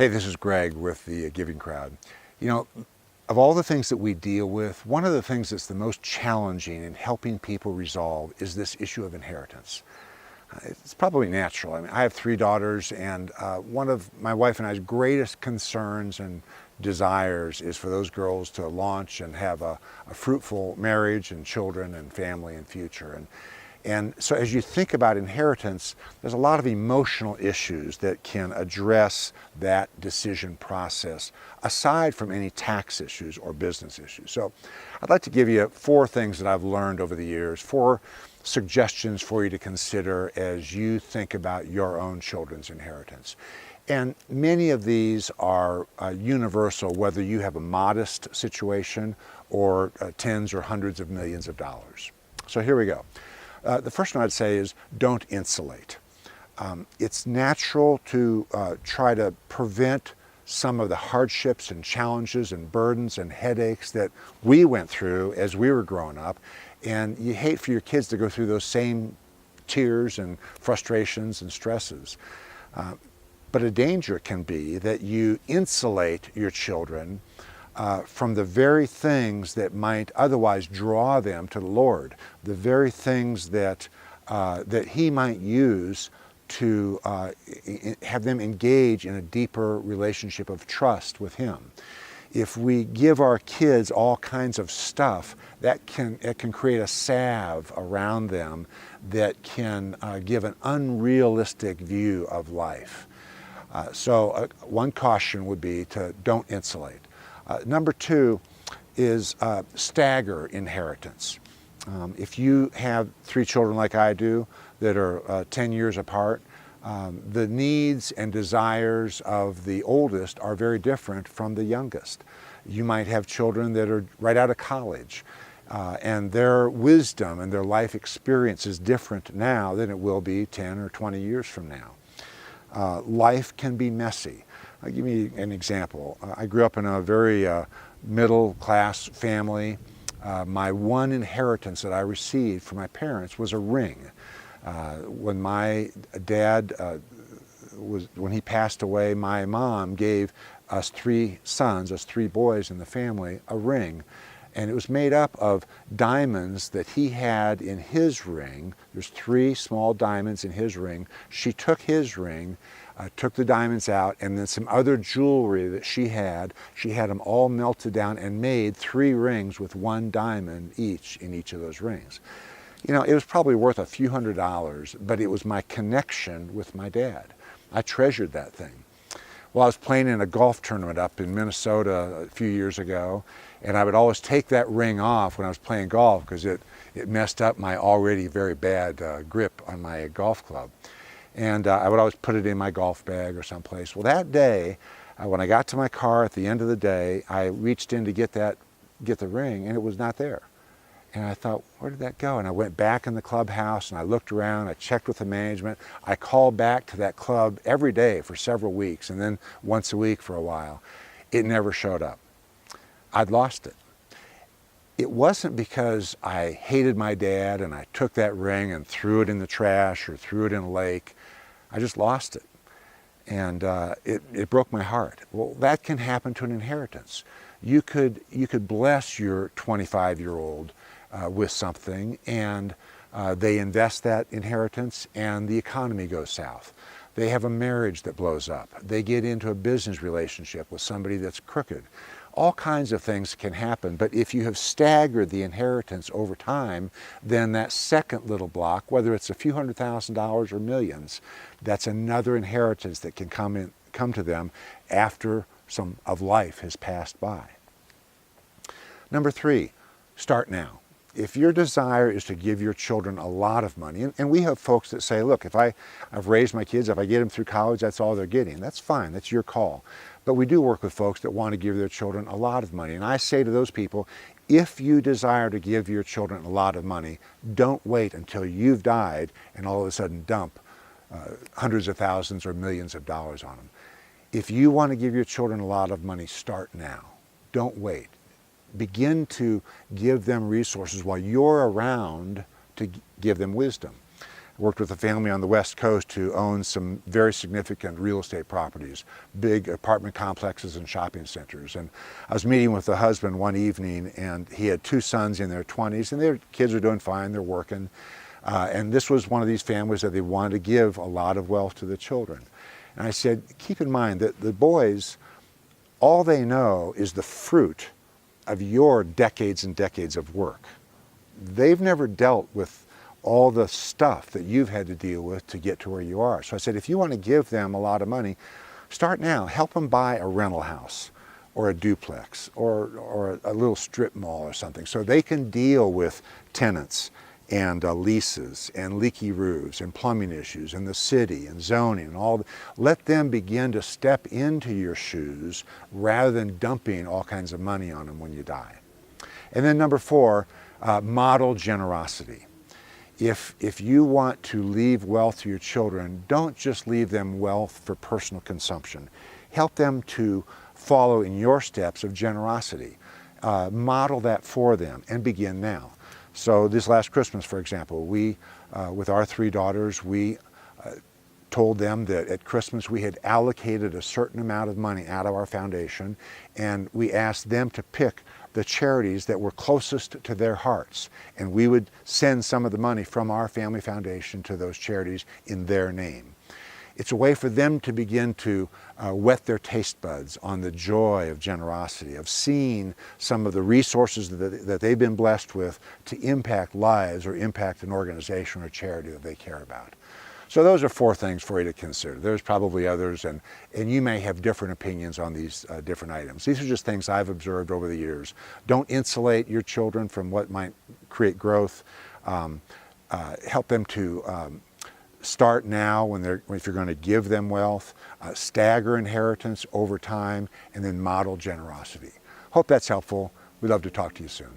Hey, this is Greg with the Giving Crowd. You know, of all the things that we deal with, one of the things that's the most challenging in helping people resolve is this issue of inheritance. It's probably natural. I mean, I have three daughters, and one of my wife and I's greatest concerns and desires is for those girls to launch and have a fruitful marriage and children and family and future. And so as you think about inheritance, there's a lot of emotional issues that can address that decision process, aside from any tax issues or business issues. So I'd like to give you four things that I've learned over the years, four suggestions for you to consider as you think about your own children's inheritance. And many of these are universal, whether you have a modest situation or tens or hundreds of millions of dollars. So here we go. The first one I'd say is don't insulate. It's natural to try to prevent some of the hardships and challenges and burdens and headaches that we went through as we were growing up. And you hate for your kids to go through those same tears and frustrations and stresses. But a danger can be that you insulate your children from the very things that might otherwise draw them to the Lord, the very things that He might use to have them engage in a deeper relationship of trust with Him. If we give our kids all kinds of stuff, it can create a salve around them that can give an unrealistic view of life. So one caution would be to don't insulate. Number two is stagger inheritance. If you have three children like I do that are 10 years apart, the needs and desires of the oldest are very different from the youngest. You might have children that are right out of college, and their wisdom and their life experience is different now than it will be 10 or 20 years from now. Life can be messy. I'll give you an example. I grew up in a very middle-class family. My one inheritance that I received from my parents was a ring. When my dad, when he passed away, my mom gave us three sons, us three boys in the family, a ring. And it was made up of diamonds that he had in his ring. There's three small diamonds in his ring. She took his ring, took the diamonds out, and then some other jewelry that she had them all melted down and made three rings with one diamond each in each of those rings. You know, it was probably worth a few $100s, but it was my connection with my dad. I treasured that thing. Well, I was playing in a golf tournament up in Minnesota a few years ago, and I would always take that ring off when I was playing golf because it messed up my already very bad grip on my golf club. And I would always put it in my golf bag or someplace. Well, that day, when I got to my car at the end of the day, I reached in to get the ring, and it was not there. And I thought, where did that go? And I went back in the clubhouse and I looked around, I checked with the management. I called back to that club every day for several weeks and then once a week for a while. It never showed up. I'd lost it. It wasn't because I hated my dad and I took that ring and threw it in the trash or threw it in a lake. I just lost it. And it broke my heart. Well, that can happen to an inheritance. You could bless your 25-year-old with something, and they invest that inheritance and the economy goes south. They have a marriage that blows up. They get into a business relationship with somebody that's crooked. All kinds of things can happen, but if you have staggered the inheritance over time, then that second little block, whether it's a few $100,000s or millions, that's another inheritance that can come to them after some of life has passed by. Number three, start now. If your desire is to give your children a lot of money, and we have folks that say, look, if I've raised my kids, if I get them through college, that's all they're getting. That's fine, that's your call. But we do work with folks that want to give their children a lot of money. And I say to those people, if you desire to give your children a lot of money, don't wait until you've died and all of a sudden dump hundreds of thousands or millions of dollars on them. If you want to give your children a lot of money, start now. Don't wait. Begin to give them resources while you're around to give them wisdom. Worked with a family on the West Coast who owns some very significant real estate properties, big apartment complexes and shopping centers. And I was meeting with the husband one evening, and he had 2 sons in their 20s, and their kids are doing fine, they're working. And this was one of these families that they wanted to give a lot of wealth to the children. And I said, keep in mind that the boys, all they know is the fruit of your decades and decades of work. They've never dealt with all the stuff that you've had to deal with to get to where you are. So I said, if you want to give them a lot of money, start now. Help them buy a rental house or a duplex or a little strip mall or something, so they can deal with tenants and leases and leaky roofs and plumbing issues and the city and zoning and all. Let them begin to step into your shoes rather than dumping all kinds of money on them when you die. And then number 4, model generosity. If you want to leave wealth to your children, don't just leave them wealth for personal consumption. Help them to follow in your steps of generosity. Model that for them and begin now. So this last Christmas, for example, we, with our 3 daughters, we told them that at Christmas we had allocated a certain amount of money out of our foundation, and we asked them to pick the charities that were closest to their hearts, and we would send some of the money from our family foundation to those charities in their name. It's a way for them to begin to whet their taste buds on the joy of generosity, of seeing some of the resources that they've been blessed with to impact lives or impact an organization or charity that they care about. So those are 4 things for you to consider. There's probably others, and you may have different opinions on these different items. These are just things I've observed over the years. Don't insulate your children from what might create growth. Help them to start now if you're going to give them wealth, stagger inheritance over time, and then model generosity. Hope that's helpful. We'd love to talk to you soon.